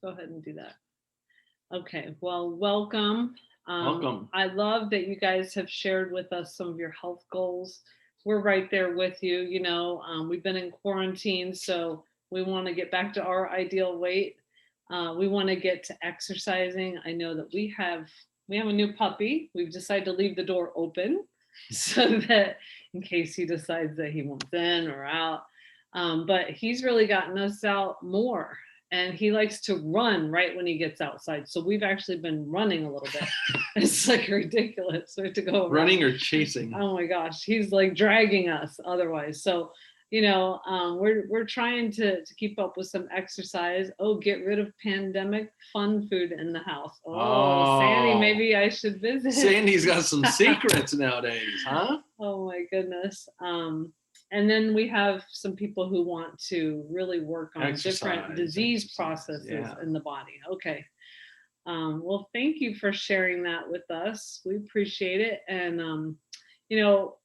Go ahead and do that. Okay, well, welcome. Welcome. I love that you guys have shared with us some of your health goals. We're right there with you. We've been in quarantine, so we want to get back to our ideal weight. We want to get to exercising. I know that we have a new puppy. We've decided to leave the door open so that in case he decides that he wants in or out. But he's really gotten us out more, and he likes to run right when he gets outside. So we've actually been running a little bit. It's like ridiculous. We have to go around. Running or chasing? Oh my gosh, he's like dragging us otherwise. So we're trying to keep up with some exercise. Oh, get rid of pandemic fun food in the house. Oh, Sandy, maybe I should visit. Sandy's got some secrets nowadays, huh? Oh my goodness. And then we have some people who want to really work on different disease processes in the body. Okay. Well, thank you for sharing that with us. We appreciate it. And,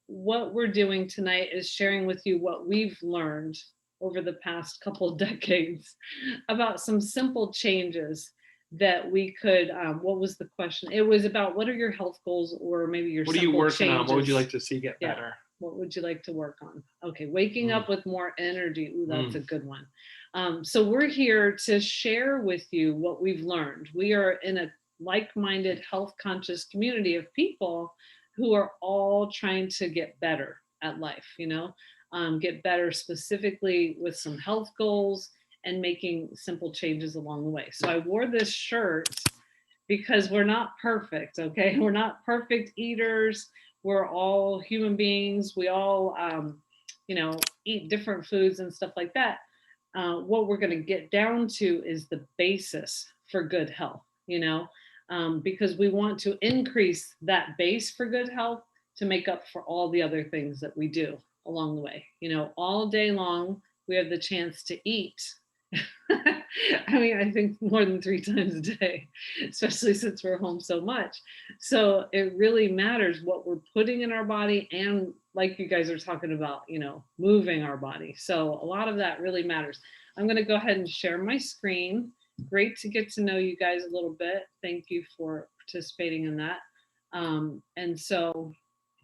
what we're doing tonight is sharing with you what we've learned over the past couple of decades about some simple changes that we could. What was the question? It was about what are your health goals, or maybe your what are you working on? What would you like to see get better? What would you like to work on? Okay, waking up with more energy. Ooh, that's a good one. So we're here to share with you what we've learned. We are in a like-minded, health-conscious community of people who are all trying to get better at life, get better specifically with some health goals and making simple changes along the way. So I wore this shirt because we're not perfect, okay? We're not perfect eaters. We're all human beings. We all, eat different foods and stuff like that. What we're going to get down to is the basis for good health, because we want to increase that base for good health to make up for all the other things that we do along the way. All day long, we have the chance to eat. I mean, I think more than 3 times a day, especially since we're home so much. So it really matters what we're putting in our body, and like you guys are talking about, moving our body. So a lot of that really matters. I'm going to go ahead and share my screen. Great to get to know you guys a little bit. Thank you for participating in that. And so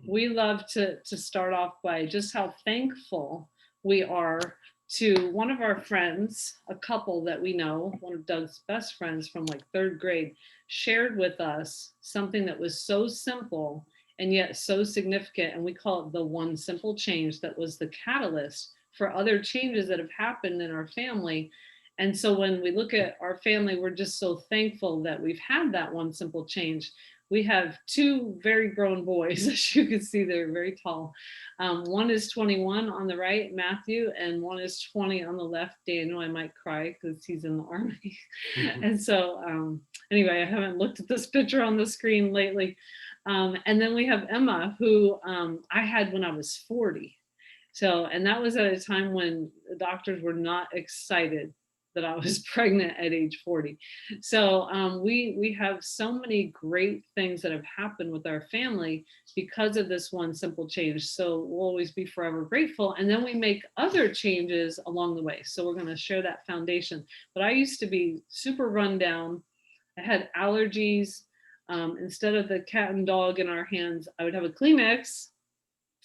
we love to start off by just how thankful we are to one of our friends, a couple that we know, one of Doug's best friends from like 3rd grade, shared with us something that was so simple and yet so significant. And we call it the one simple change that was the catalyst for other changes that have happened in our family. And so when we look at our family, we're just so thankful that we've had that one simple change. We have 2 very grown boys, as you can see, they're very tall. One is 21 on the right, Matthew, and one is 20 on the left, Daniel. I might cry because he's in the Army. And so anyway, I haven't looked at this picture on the screen lately. And then we have Emma, who I had when I was 40. So, and that was at a time when the doctors were not excited that I was pregnant at age 40. So we have so many great things that have happened with our family because of this one simple change. So we'll always be forever grateful. And then we make other changes along the way. So we're going to share that foundation. But I used to be super run down. I had allergies. Instead of the cat and dog in our hands, I would have a Kleenex.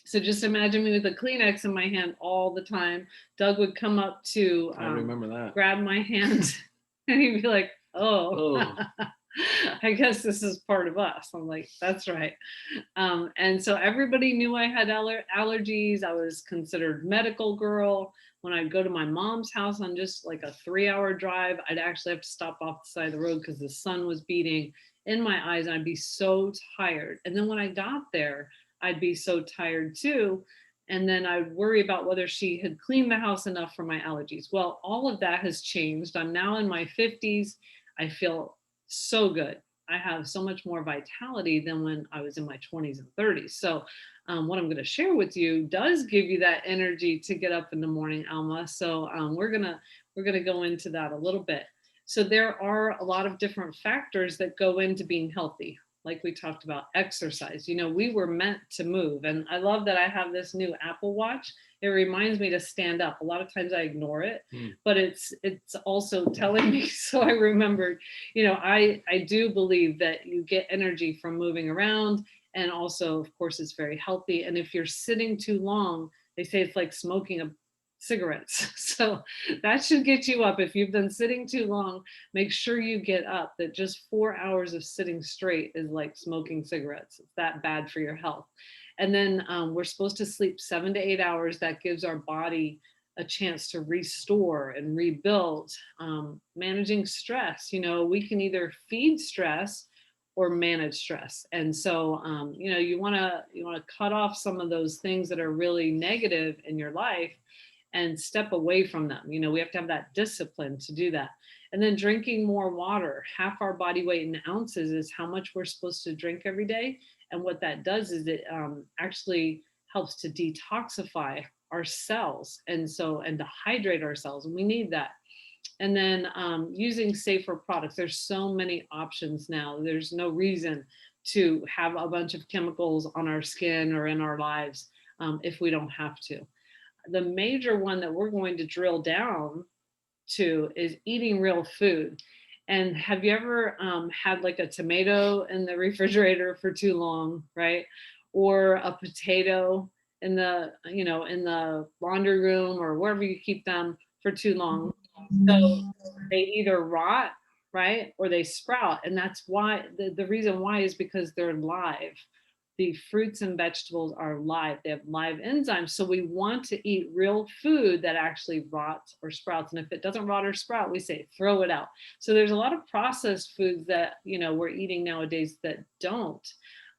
So just imagine me with a Kleenex in my hand all the time. Doug would come up to I remember that. Grab my hand and he'd be like, oh. I guess this is part of us. I'm like, that's right. And so everybody knew I had allergies. I was considered medical girl. When I'd go to my mom's house on just like a 3-hour drive, I'd actually have to stop off the side of the road because the sun was beating in my eyes and I'd be so tired. And then when I got there, I'd be so tired too. And then I'd worry about whether she had cleaned the house enough for my allergies. Well, all of that has changed. I'm now in my 50s. I feel so good. I have so much more vitality than when I was in my 20s and 30s. So what I'm going to share with you does give you that energy to get up in the morning, Alma. So we're gonna go into that a little bit. So there are a lot of different factors that go into being healthy. like we talked about, exercise. You know, we were meant to move. And I love that I have this new Apple Watch. It reminds me to stand up. A lot of times I ignore it, but it's also telling me, so I remembered, you know, I do believe that you get energy from moving around. And also, of course, it's very healthy. And if you're sitting too long, they say it's like smoking a cigarettes. So that should get you up. If you've been sitting too long, make sure you get up. That just 4 hours of sitting straight is like smoking cigarettes. It's that bad for your health. And then we're supposed to sleep 7 to 8 hours. That gives our body a chance to restore and rebuild. Managing stress, you know, we can either feed stress or manage stress. And so, you know, you want to cut off some of those things that are really negative in your life and step away from them. You know, we have to have that discipline to do that. And then drinking more water. Half our body weight in ounces is how much we're supposed to drink every day. And what that does is it actually helps to detoxify our cells, and to hydrate our cells, and we need that. And then using safer products. There's so many options now. There's no reason to have a bunch of chemicals on our skin or in our lives if we don't have to. The major one that we're going to drill down to is eating real food. And have you ever had like a tomato in the refrigerator for too long, right? Or a potato in the, you know, in the laundry room or wherever you keep them for too long. So they either rot, right? Or they sprout. And that's why the reason why is because they're live. The fruits and vegetables are live. They have live enzymes. So we want to eat real food that actually rots or sprouts. And if it doesn't rot or sprout, we say throw it out. So there's a lot of processed foods that, you know, we're eating nowadays that don't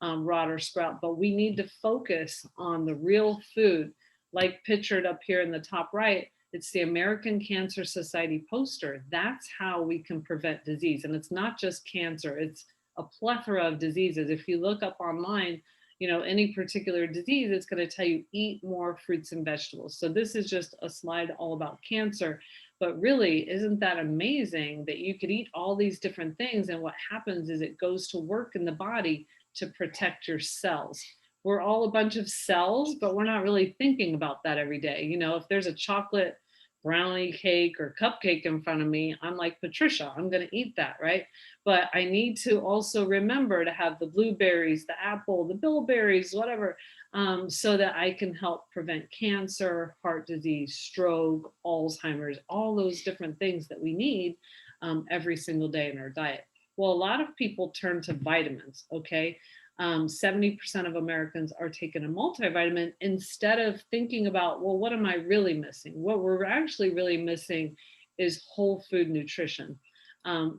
rot or sprout, but we need to focus on the real food, like pictured up here in the top right. It's the American Cancer Society poster. That's how we can prevent disease. And it's not just cancer, it's a plethora of diseases. If you look up online, you know, any particular disease, it's going to tell you eat more fruits and vegetables. So this is just a slide all about cancer. But really, isn't that amazing that you could eat all these different things, and what happens is it goes to work in the body to protect your cells. We're all a bunch of cells, but we're not really thinking about that every day. You know, if there's a chocolate brownie cake or cupcake in front of me, I'm like, Patricia, I'm going to eat that, right? But I need to also remember to have the blueberries, the apple, the bilberries, whatever, so that I can help prevent cancer, heart disease, stroke, Alzheimer's, all those different things that we need every single day in our diet. Well, a lot of people turn to vitamins, okay? 70% of Americans are taking a multivitamin instead of thinking about, well, what am I really missing? What we're actually really missing is whole food nutrition.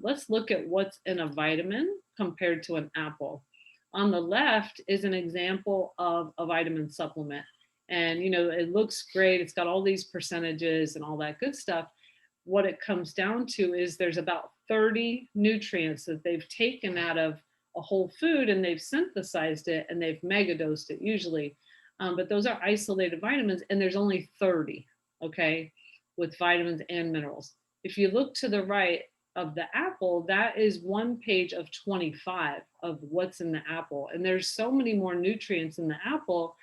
Let's look at what's in a vitamin compared to an apple. On the left is an example of a vitamin supplement. And, you know, it looks great. It's got all these percentages and all that good stuff. What it comes down to is there's about 30 nutrients that they've taken out of a whole food, and they've synthesized it and they've megadosed it usually. But those are isolated vitamins, and there's only 30, okay, with vitamins and minerals. If you look to the right of the apple, that is one page of 25 of what's in the apple. And there's so many more nutrients in the apple.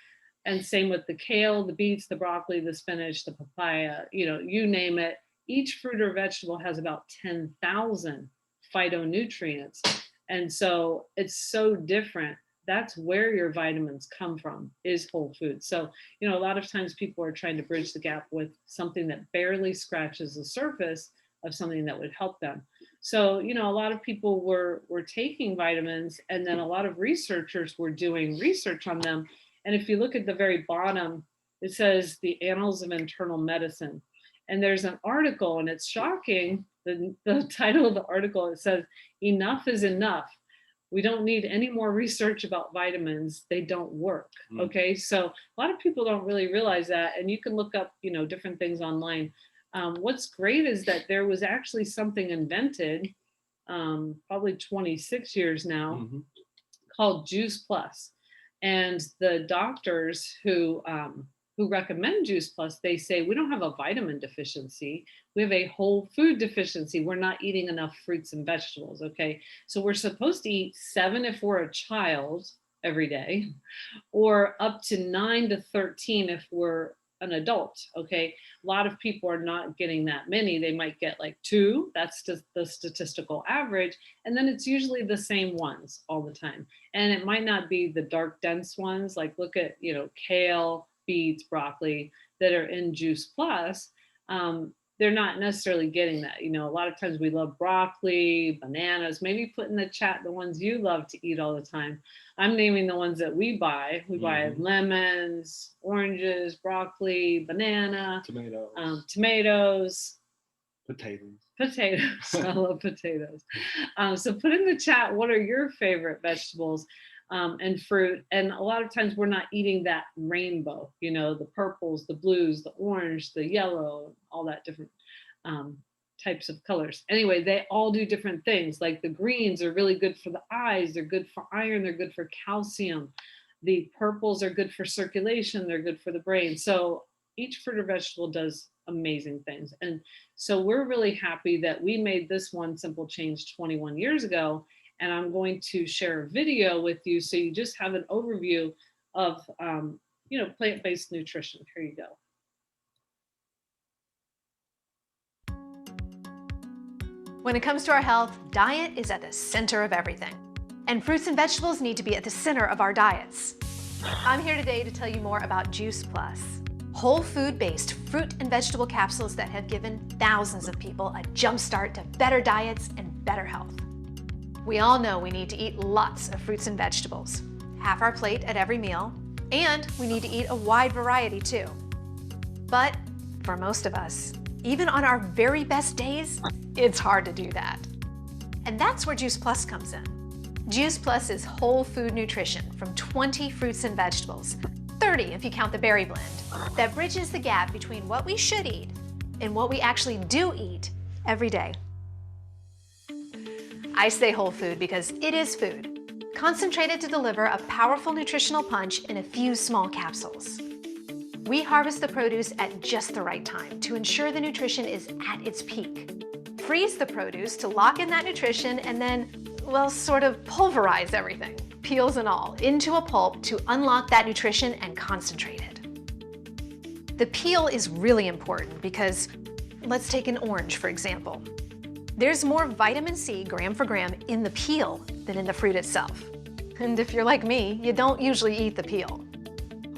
And same with the kale, the beets, the broccoli, the spinach, the papaya, you know, you name it. Each fruit or vegetable has about 10,000 phytonutrients. And so it's so different. That's where your vitamins come from, is whole food. So, you know, a lot of times people are trying to bridge the gap with something that barely scratches the surface of something that would help them. So, you know, a lot of people were taking vitamins, and then a lot of researchers were doing research on them. And if you look at the very bottom, it says the Annals of Internal Medicine. And there's an article, and it's shocking. The title of the article, it says, "Enough is enough. We don't need any more research about vitamins. They don't work." Okay, so a lot of people don't really realize that. And you can look up, you know, different things online. What's great is that there was actually something invented, probably 26 years now, called Juice Plus. And the doctors who who recommend Juice Plus, they say we don't have a vitamin deficiency. We have a whole food deficiency. We're not eating enough fruits and vegetables. Okay. So we're supposed to eat 7 if we're a child every day, or up to 9 to 13 if we're an adult. Okay. A lot of people are not getting that many. They might get like 2. That's just the statistical average. And then it's usually the same ones all the time. And it might not be the dark, dense ones. Like look at, kale, beets, broccoli that are in Juice Plus. They're not necessarily getting that. A lot of times we love broccoli, bananas. Maybe put in the chat the ones you love to eat all the time. I'm naming the ones that we buy. We buy lemons, oranges, broccoli, banana, tomatoes, potatoes. I love potatoes. So put in the chat, what are your favorite vegetables and fruit? And a lot of times we're not eating that rainbow, the purples, the blues, the orange, the yellow, all that different types of colors. Anyway, they all do different things. Like the greens are really good for the eyes. They're good for iron. They're good for calcium. The purples are good for circulation. They're good for the brain. So each fruit or vegetable does amazing things. And so we're really happy that we made this one simple change 21 years ago. And I'm going to share a video with you so you just have an overview of, plant-based nutrition. Here you go. When it comes to our health, diet is at the center of everything. And fruits and vegetables need to be at the center of our diets. I'm here today to tell you more about Juice Plus, whole food-based fruit and vegetable capsules that have given thousands of people a jump start to better diets and better health. We all know we need to eat lots of fruits and vegetables, half our plate at every meal, and we need to eat a wide variety too. But for most of us, even on our very best days, it's hard to do that. And that's where Juice Plus comes in. Juice Plus is whole food nutrition from 20 fruits and vegetables, 30 if you count the berry blend, that bridges the gap between what we should eat and what we actually do eat every day. I say whole food because it is food, concentrated to deliver a powerful nutritional punch in a few small capsules. We harvest the produce at just the right time to ensure the nutrition is at its peak. Freeze the produce to lock in that nutrition and then, sort of pulverize everything, peels and all, into a pulp to unlock that nutrition and concentrate it. The peel is really important because, let's take an orange for example. There's more vitamin C gram for gram in the peel than in the fruit itself. And if you're like me, you don't usually eat the peel.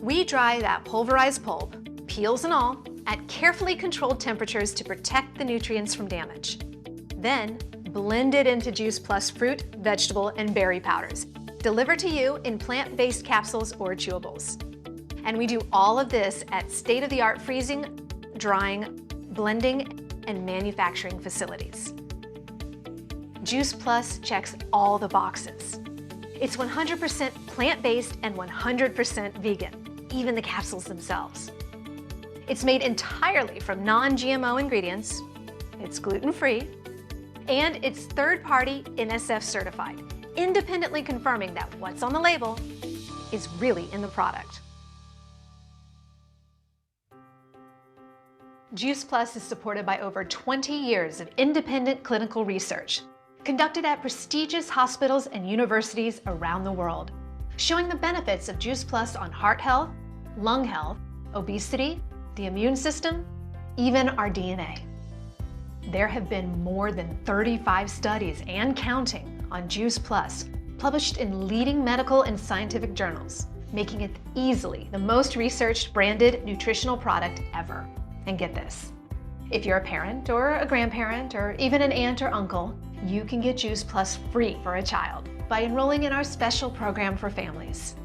We dry that pulverized pulp, peels and all, at carefully controlled temperatures to protect the nutrients from damage. Then, blend it into Juice Plus fruit, vegetable, and berry powders, delivered to you in plant-based capsules or chewables. And we do all of this at state-of-the-art freezing, drying, blending, and manufacturing facilities. Juice Plus checks all the boxes. It's 100% plant-based and 100% vegan, even the capsules themselves. It's made entirely from non-GMO ingredients, it's gluten-free, and it's third-party NSF certified, independently confirming that what's on the label is really in the product. Juice Plus is supported by over 20 years of independent clinical research, conducted at prestigious hospitals and universities around the world, showing the benefits of Juice Plus on heart health, lung health, obesity, the immune system, even our DNA. There have been more than 35 studies and counting on Juice Plus, published in leading medical and scientific journals, making it easily the most researched branded nutritional product ever. And get this, if you're a parent or a grandparent or even an aunt or uncle, you can get Juice Plus free for a child by enrolling in our special program for families.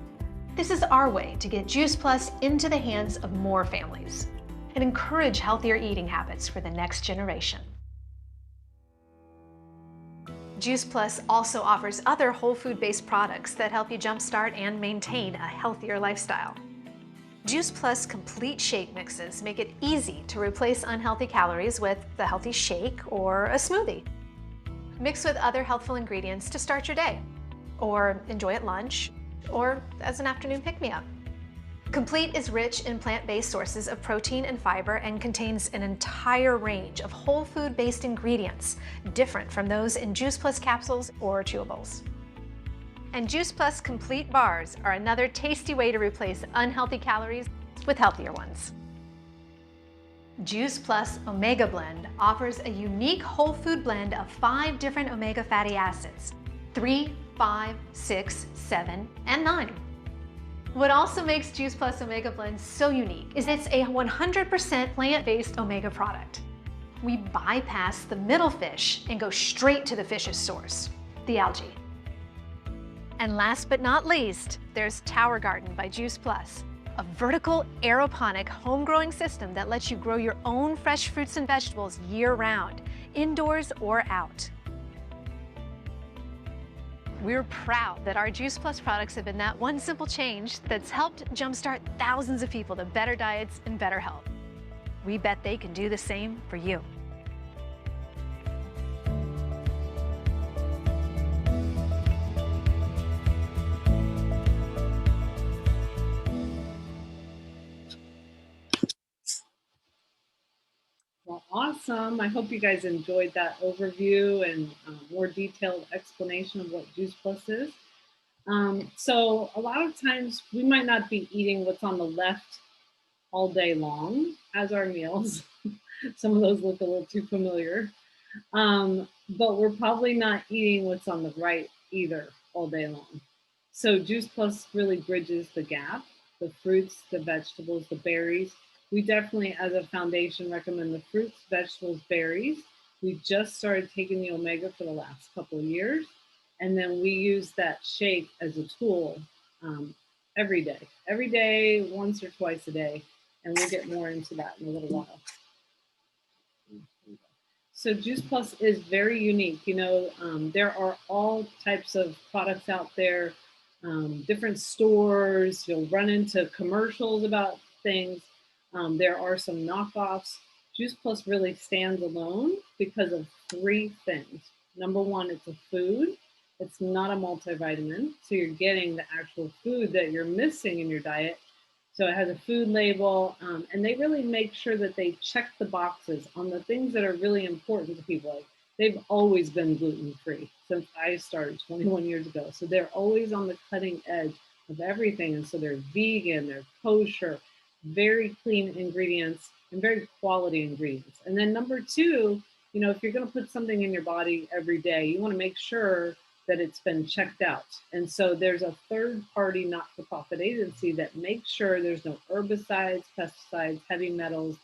This is our way to get Juice Plus into the hands of more families and encourage healthier eating habits for the next generation. Juice Plus also offers other whole food-based products that help you jumpstart and maintain a healthier lifestyle. Juice Plus complete shake mixes make it easy to replace unhealthy calories with a healthy shake or a smoothie. Mix with other healthful ingredients to start your day, or enjoy at lunch, or as an afternoon pick-me-up. Complete is rich in plant-based sources of protein and fiber and contains an entire range of whole food-based ingredients, different from those in Juice Plus capsules or chewables. And Juice Plus Complete bars are another tasty way to replace unhealthy calories with healthier ones. Juice Plus Omega Blend offers a unique whole food blend of 5 different omega fatty acids, 3, 5, 6, 7, and 9. What also makes Juice Plus Omega Blend so unique is it's a 100% plant-based omega product. We bypass the middle fish and go straight to the fish's source, the algae. And last but not least, there's Tower Garden by Juice Plus, a vertical aeroponic home-growing system that lets you grow your own fresh fruits and vegetables year-round, indoors or out. We're proud that our Juice Plus products have been that one simple change that's helped jumpstart thousands of people to better diets and better health. We bet they can do the same for you. Well, awesome. I hope you guys enjoyed that overview and more detailed explanation of what Juice Plus is. So a lot of times we might not be eating what's on the left all day long as our meals. Some of those look a little too familiar. But we're probably not eating what's on the right either all day long. So Juice Plus really bridges the gap, the fruits, the vegetables, the berries. We definitely, as a foundation, recommend the fruits, vegetables, berries. We just started taking the omega for the last couple of years. And then we use that shake as a tool every day, once or twice a day. And we'll get more into that in a little while. So Juice Plus is very unique. You know, there are all types of products out there, different stores. You'll run into commercials about things. There are some knockoffs. Juice Plus really stands alone because of 3 things. Number one, it's a food. It's not a multivitamin. So you're getting the actual food that you're missing in your diet. So it has a food label, and they really make sure that they check the boxes on the things that are really important to people. Like, they've always been gluten-free since I started 21 years ago. So they're always on the cutting edge of everything. And so they're vegan, they're kosher, very clean ingredients, and very quality ingredients. And then number 2, you know, if you're going to put something in your body every day, you want to make sure that it's been checked out. And so there's a third-party not-for-profit agency that makes sure there's no herbicides, pesticides, heavy metals,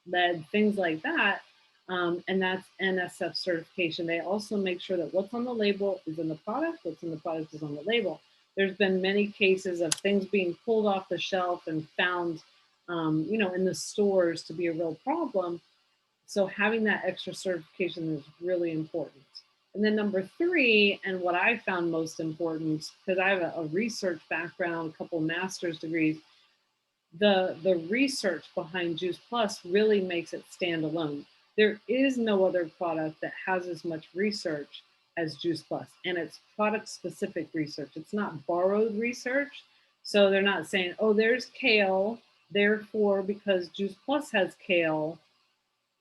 lead, things like that. And that's NSF certification. They also make sure that what's on the label is in the product, what's in the product is on the label. There's been many cases of things being pulled off the shelf and found, you know, in the stores to be a real problem. So having that extra certification is really important. And then number 3, and what I found most important, because I have a research background, a couple master's degrees, the research behind Juice Plus really makes it stand alone. There is no other product that has as much research as Juice Plus, and it's product-specific research. It's not borrowed research. So they're not saying, oh, there's kale, therefore, because Juice Plus has kale,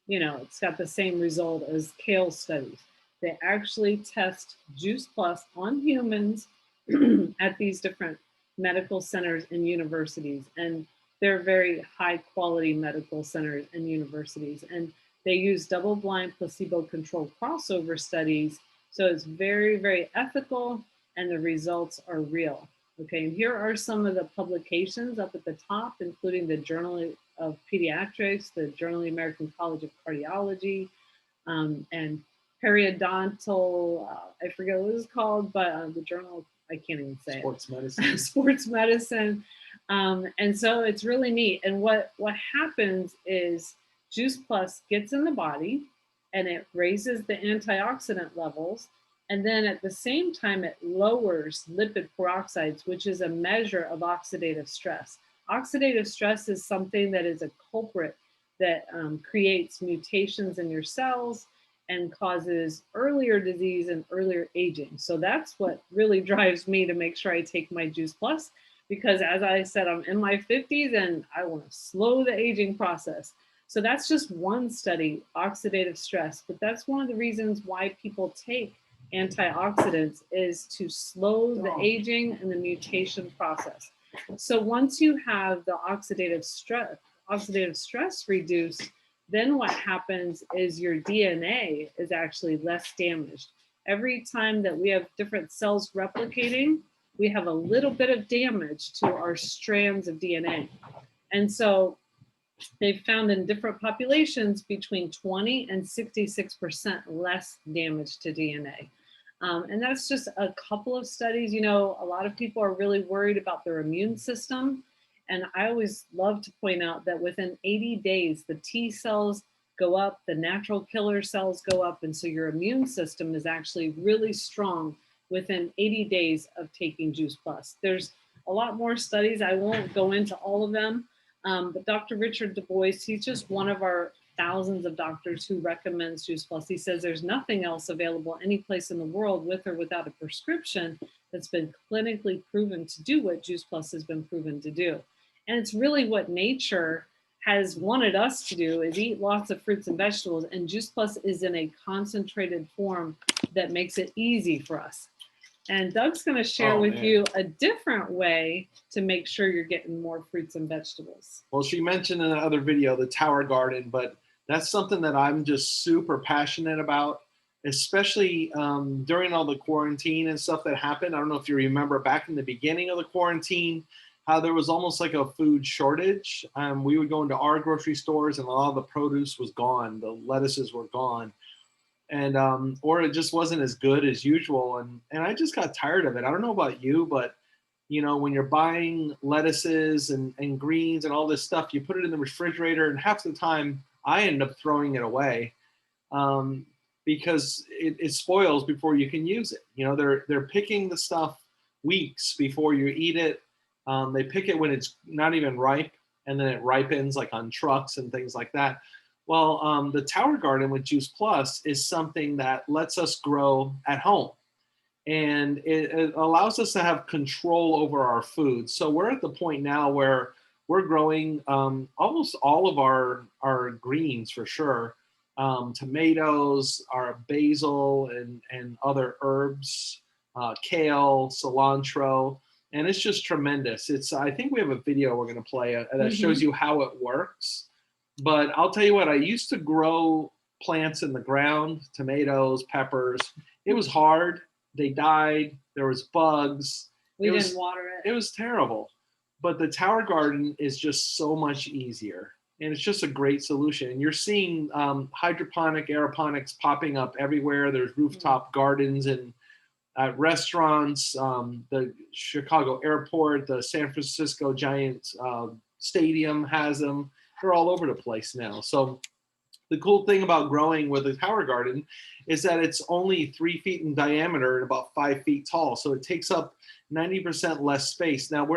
you know, it's got the same result as kale studies. They actually test Juice Plus on humans at these different medical centers and universities. And they're very high quality medical centers and universities. And they use double-blind placebo-controlled crossover studies. So it's very, very ethical, and the results are real. Okay, and here are some of the publications up at the top, including the Journal of Pediatrics, the Journal of the American College of Cardiology, and periodontal, I forget what it was called, but the journal, I can't even say Sports it. medicine. Sports medicine. And so it's really neat. And what happens is Juice Plus gets in the body and it raises the antioxidant levels. And then at the same time, it lowers lipid peroxides, which is a measure of oxidative stress. Oxidative stress is something that is a culprit that creates mutations in your cells and causes earlier disease and earlier aging. So that's what really drives me to make sure I take my Juice Plus, because as I said, I'm in my 50s and I want to slow the aging process. So that's just one study, oxidative stress, but that's one of the reasons why people take antioxidants is to slow the aging and the mutation process. So once you have the oxidative stress reduced, then what happens is your DNA is actually less damaged. Every time that we have different cells replicating, we have a little bit of damage to our strands of DNA. And so they've found in different populations between 20 and 66% less damage to DNA. And that's just a couple of studies. You know, a lot of people are really worried about their immune system. And I always love to point out that within 80 days, the T cells go up, the natural killer cells go up. And so your immune system is actually really strong within 80 days of taking Juice Plus. There's a lot more studies. I won't go into all of them. But Dr. Richard Du Bois, he's just one of our thousands of doctors who recommends Juice Plus. He says there's nothing else available any place in the world with or without a prescription that's been clinically proven to do what Juice Plus has been proven to do. And it's really what nature has wanted us to do, is eat lots of fruits and vegetables. And Juice Plus is in a concentrated form that makes it easy for us. And Doug's going to share with you a different way to make sure you're getting more fruits and vegetables. Well, she mentioned in the other video, the Tower Garden, but that's something that I'm just super passionate about, especially during all the quarantine and stuff that happened. I don't know if you remember back in the beginning of the quarantine, how there was almost like a food shortage. We would go into our grocery stores and a lot of the produce was gone. The lettuces were gone. And or it just wasn't as good as usual, and I just got tired of it. I don't know about you, but you know, when you're buying lettuces and greens and all this stuff, you put it in the refrigerator, and half the time I end up throwing it away because it spoils before you can use it. You know, they're picking the stuff weeks before you eat it. They pick it when it's not even ripe, and then it ripens like on trucks and things like that. Well, the Tower Garden with Juice Plus is something that lets us grow at home. And it allows us to have control over our food. So we're at the point now where we're growing almost all of our greens for sure. Tomatoes, our basil and other herbs, kale, cilantro. And it's just tremendous. I think we have a video we're going to play that shows you how it works. But I'll tell you what, I used to grow plants in the ground, tomatoes, peppers. It was hard. They died. There was bugs. We didn't water it. It was terrible. But the Tower Garden is just so much easier. And it's just a great solution. And you're seeing hydroponic, aeroponics popping up everywhere. There's rooftop gardens and restaurants, the Chicago airport, the San Francisco Giants stadium has them. They're all over the place now. So the cool thing about growing with a Tower Garden is that it's only 3 feet in diameter and about 5 feet tall. So it takes up 90% less space. Now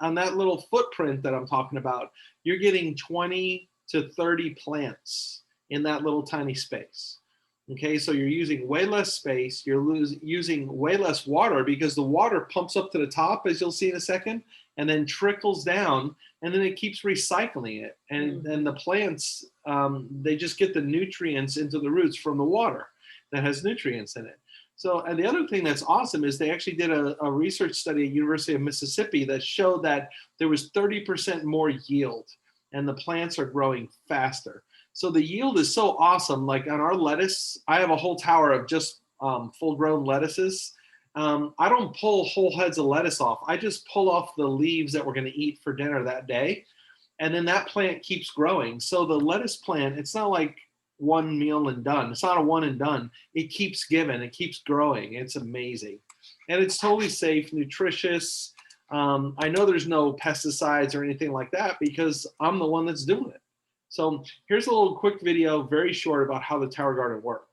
on that little footprint that I'm talking about, you're getting 20 to 30 plants in that little tiny space. Okay, so you're using way less space. You're using way less water because the water pumps up to the top, as you'll see in a second, and then trickles down, and then it keeps recycling it. And then the plants, they just get the nutrients into the roots from the water that has nutrients in it. So, and the other thing that's awesome is they actually did a research study at University of Mississippi that showed that there was 30% more yield, and the plants are growing faster. So the yield is so awesome. Like on our lettuce, I have a whole tower of just full-grown lettuces. I don't pull whole heads of lettuce off. I just pull off the leaves that we're going to eat for dinner that day. And then that plant keeps growing. So the lettuce plant, it's not like one meal and done. It's not a one and done. It keeps giving. It keeps growing. It's amazing. And it's totally safe, nutritious. I know there's no pesticides or anything like that because I'm the one that's doing it. So here's a little quick video, very short, about how the Tower Garden works.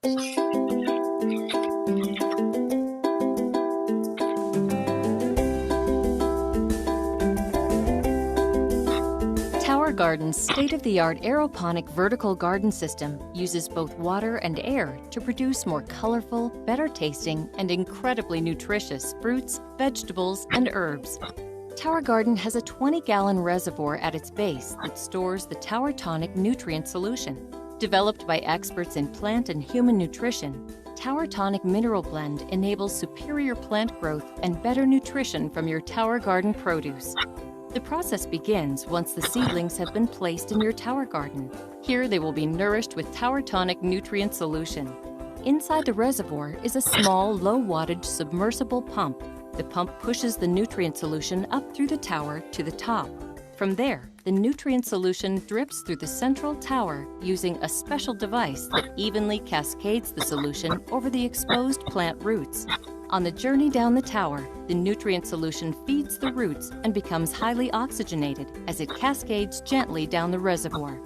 Tower Garden's state-of-the-art aeroponic vertical garden system uses both water and air to produce more colorful, better tasting, and incredibly nutritious fruits, vegetables, and herbs. Tower Garden has a 20-gallon reservoir at its base that stores the Tower Tonic nutrient solution. Developed by experts in plant and human nutrition, Tower Tonic Mineral Blend enables superior plant growth and better nutrition from your Tower Garden produce. The process begins once the seedlings have been placed in your Tower Garden. Here they will be nourished with Tower Tonic nutrient solution. Inside the reservoir is a small, low-wattage submersible pump. The pump pushes the nutrient solution up through the tower to the top. From there, the nutrient solution drips through the central tower using a special device that evenly cascades the solution over the exposed plant roots. On the journey down the tower, the nutrient solution feeds the roots and becomes highly oxygenated as it cascades gently down the reservoir.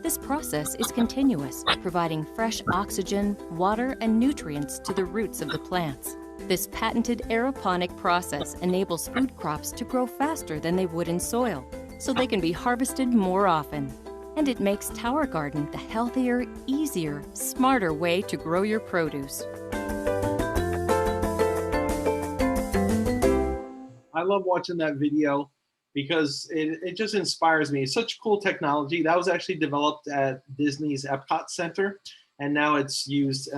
This process is continuous, providing fresh oxygen, water, and nutrients to the roots of the plants. This patented aeroponic process enables food crops to grow faster than they would in soil, so they can be harvested more often. And it makes Tower Garden the healthier, easier, smarter way to grow your produce. I love watching that video because it just inspires me. It's such cool technology. That was actually developed at Disney's Epcot Center, and now it's used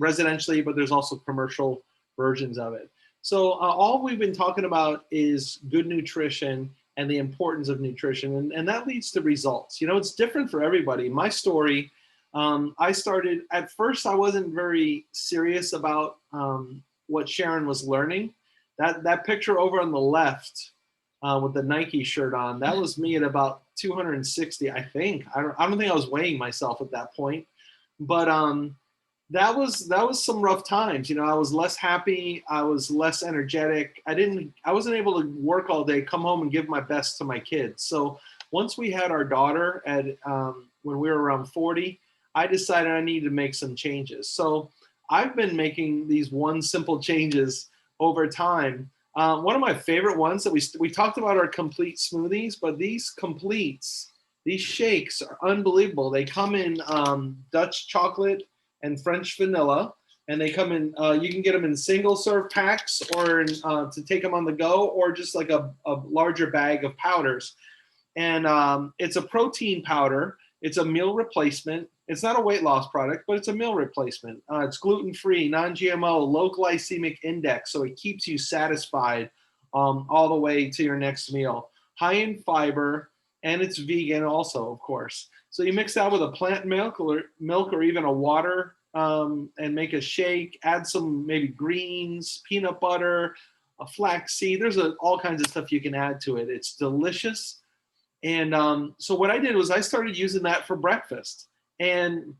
residentially, but there's also commercial versions of it. So all we've been talking about is good nutrition and the importance of nutrition, and that leads to results. You know, it's different for everybody. My story, I started, at first I wasn't very serious about what Sharon was learning. That picture over on the left with the Nike shirt on, that was me at about 260, I think. I don't think I was weighing myself at that point, but that was some rough times. You know, I was less happy. I was less energetic. I wasn't able to work all day, come home and give my best to my kids. So once we had our daughter at when we were around 40, I decided I needed to make some changes. So I've been making these one simple changes over time. One of my favorite ones that we talked about are complete smoothies, but these completes, these shakes are unbelievable. They come in Dutch chocolate and French vanilla, and they come in, you can get them in single serve packs or to take them on the go, or just like a larger bag of powders. And it's a protein powder. It's a meal replacement. It's not a weight loss product, but it's a meal replacement. It's gluten-free, non-GMO, low glycemic index, so it keeps you satisfied all the way to your next meal. High in fiber, and it's vegan also, of course. So you mix that with a plant milk or even a water and make a shake. Add some maybe greens, peanut butter, a flax seed. There's all kinds of stuff you can add to it. It's delicious. And so what I did was I started using that for breakfast. And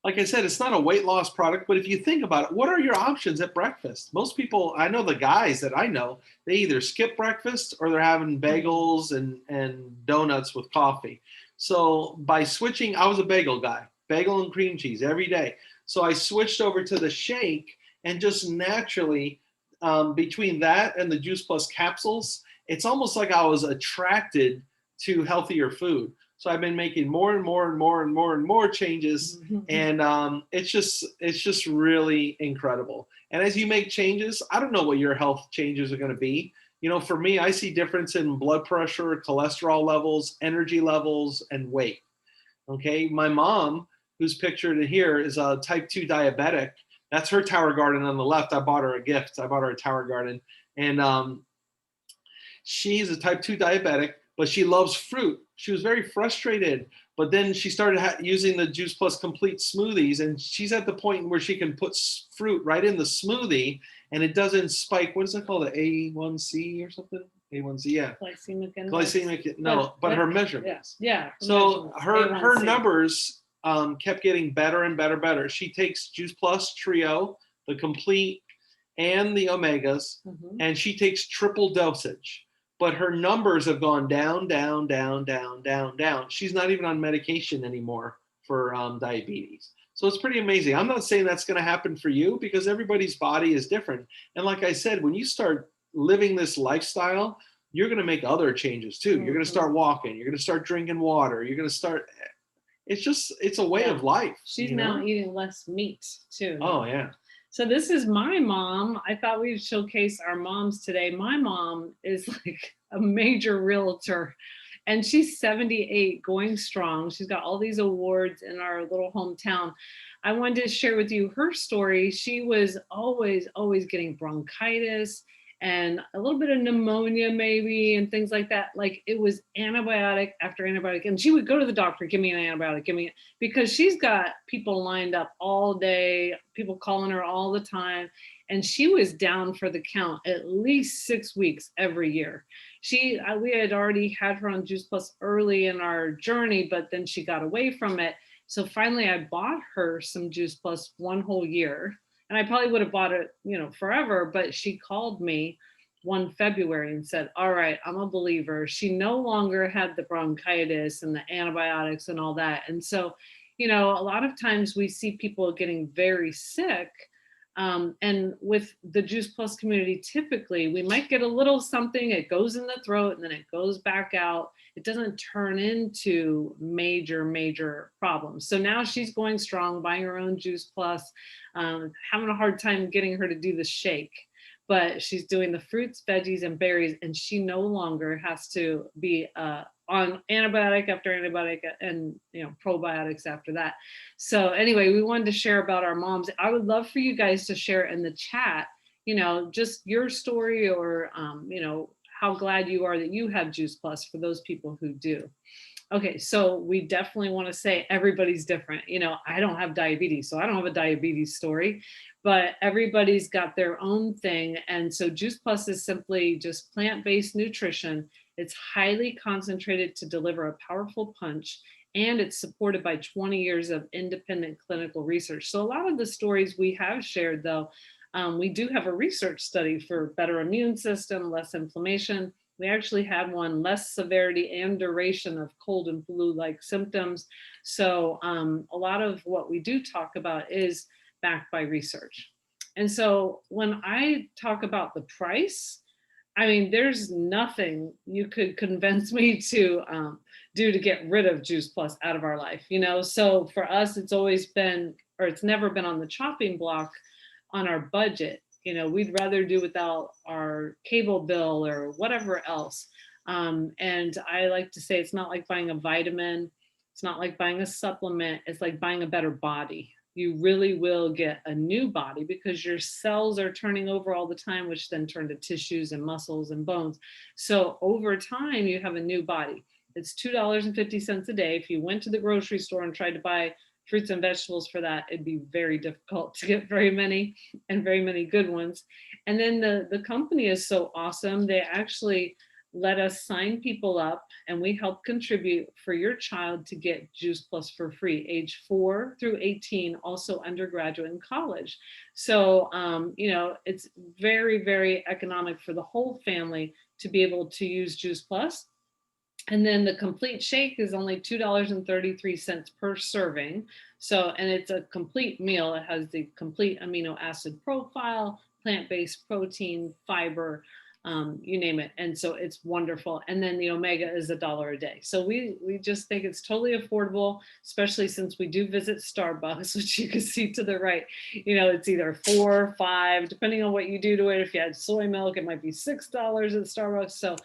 like I said, it's not a weight loss product, but if you think about it, what are your options at breakfast? Most people, I know the guys that I know, they either skip breakfast or they're having bagels and donuts with coffee. So by switching, I was a bagel guy, bagel and cream cheese every day. So I switched over to the shake, and just naturally between that and the Juice Plus capsules, it's almost like I was attracted to healthier food. So I've been making more and more and more and more and more changes, and it's just really incredible. And as you make changes, I don't know what your health changes are going to be. You know, for me, I see difference in blood pressure, cholesterol levels, energy levels, and weight. Okay, my mom, who's pictured here, is a type 2 diabetic. That's her Tower Garden on the left. I bought her a gift. I bought her a Tower Garden, and she's a type 2 diabetic, but she loves fruit. She was very frustrated, but then she started using the Juice Plus Complete smoothies, and she's at the point where she can put fruit right in the smoothie, and it doesn't spike. What is it called? The A1C or something? A1C, yeah. Glycemic index. Glycemic, no, but her measurements. Yeah. So her A1C. numbers kept getting better and better. She takes Juice Plus Trio, the Complete, and the Omegas, and she takes triple dosage. But her numbers have gone down. She's not even on medication anymore for diabetes. So it's pretty amazing. I'm not saying that's going to happen for you, because everybody's body is different. And like I said, when you start living this lifestyle, you're going to make other changes too. You're going to start walking. You're going to start drinking water. You're going to start. It's a way of life. She's now eating less meat too. Oh yeah. So this is my mom. I thought we'd showcase our moms today. My mom is like a major realtor and she's 78 going strong. She's got all these awards in our little hometown. I wanted to share with you her story. She was always getting bronchitis and a little bit of pneumonia maybe and things like that. Like it was antibiotic after antibiotic. And she would go to the doctor, give me an antibiotic, because she's got people lined up all day, people calling her all the time. And she was down for the count at least 6 weeks every year. We had already had her on Juice Plus early in our journey, but then she got away from it. So finally I bought her some Juice Plus one whole year. And I probably would have bought it, forever, but she called me one February and said, all right, I'm a believer. She no longer had the bronchitis and the antibiotics and all that. And so, a lot of times we see people getting very sick. And with the Juice Plus community, typically we might get a little something, it goes in the throat and then it goes back out. It doesn't turn into major problems. So now she's going strong, buying her own Juice Plus, having a hard time getting her to do the shake, but she's doing the fruits, veggies, and berries, and she no longer has to be on antibiotic after antibiotic and probiotics after that. So anyway, we wanted to share about our moms. I would love for you guys to share in the chat, just your story or how glad you are that you have Juice Plus for those people who do. Okay, so we definitely want to say everybody's different. I don't have diabetes, so I don't have a diabetes story, but everybody's got their own thing. And so Juice Plus is simply just plant-based nutrition. It's highly concentrated to deliver a powerful punch, and it's supported by 20 years of independent clinical research. So a lot of the stories we have shared, though, we do have a research study for better immune system, less inflammation. We actually had one, less severity and duration of cold and flu-like symptoms. So a lot of what we do talk about is backed by research. And so when I talk about the price, I mean, there's nothing you could convince me to do to get rid of Juice Plus out of our life, So for us, it's always been, or it's never been on the chopping block on our budget. We'd rather do without our cable bill or whatever else. And I like to say it's not like buying a vitamin. It's not like buying a supplement. It's like buying a better body. You really will get a new body because your cells are turning over all the time, which then turn to tissues and muscles and bones. So over time, you have a new body. It's $2.50 a day. If you went to the grocery store and tried to buy fruits and vegetables for that, it'd be very difficult to get very many and very many good ones. And then the company is so awesome. They actually let us sign people up and we help contribute for your child to get Juice Plus for free, age 4 through 18, also undergraduate and college. So, it's very economic for the whole family to be able to use Juice Plus. And then the complete shake is only $2.33 per serving. So, and it's a complete meal. It has the complete amino acid profile, plant-based protein, fiber, you name it. And so it's wonderful. And then the omega is $1 a day. So we just think it's totally affordable, especially since we do visit Starbucks, which you can see to the right. It's either 4 or 5, depending on what you do to it. If you had soy milk, it might be $6 at Starbucks. So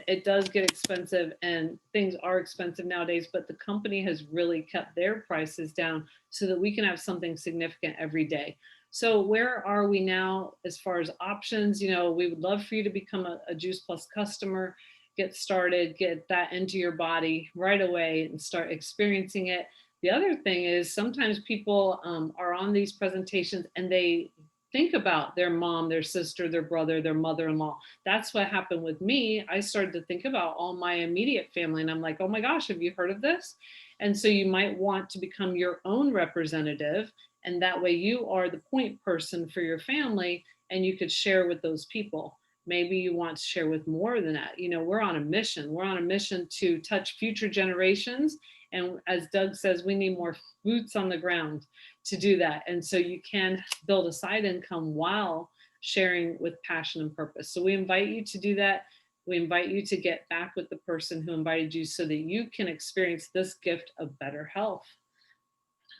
it does get expensive, and things are expensive nowadays, but the company has really kept their prices down so that we can have something significant every day. So where are we now as far as options? We would love for you to become a Juice Plus customer, get started, get that into your body right away and start experiencing it. The other thing is sometimes people are on these presentations and they think about their mom, their sister, their brother, their mother-in-law. That's what happened with me. I started to think about all my immediate family and I'm like, oh my gosh, have you heard of this? And so you might want to become your own representative. And that way you are the point person for your family and you could share with those people. Maybe you want to share with more than that. We're on a mission. We're on a mission to touch future generations. And as Doug says, we need more boots on the ground to do that. And so you can build a side income while sharing with passion and purpose. So we invite you to do that. We invite you to get back with the person who invited you so that you can experience this gift of better health.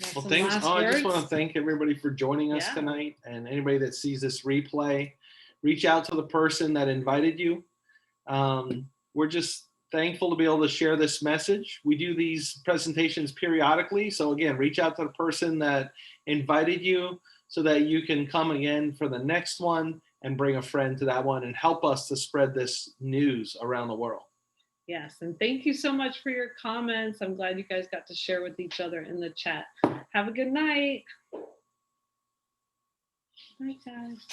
Got Well, some thanks. last I just want to words? thank everybody for joining us Yeah. tonight, and anybody that sees this replay, reach out to the person that invited you. We're just thankful to be able to share this message. We do these presentations periodically. So again, reach out to the person that invited you so that you can come again for the next one and bring a friend to that one and help us to spread this news around the world. Yes, and thank you so much for your comments. I'm glad you guys got to share with each other in the chat. Have a good night. Night, guys.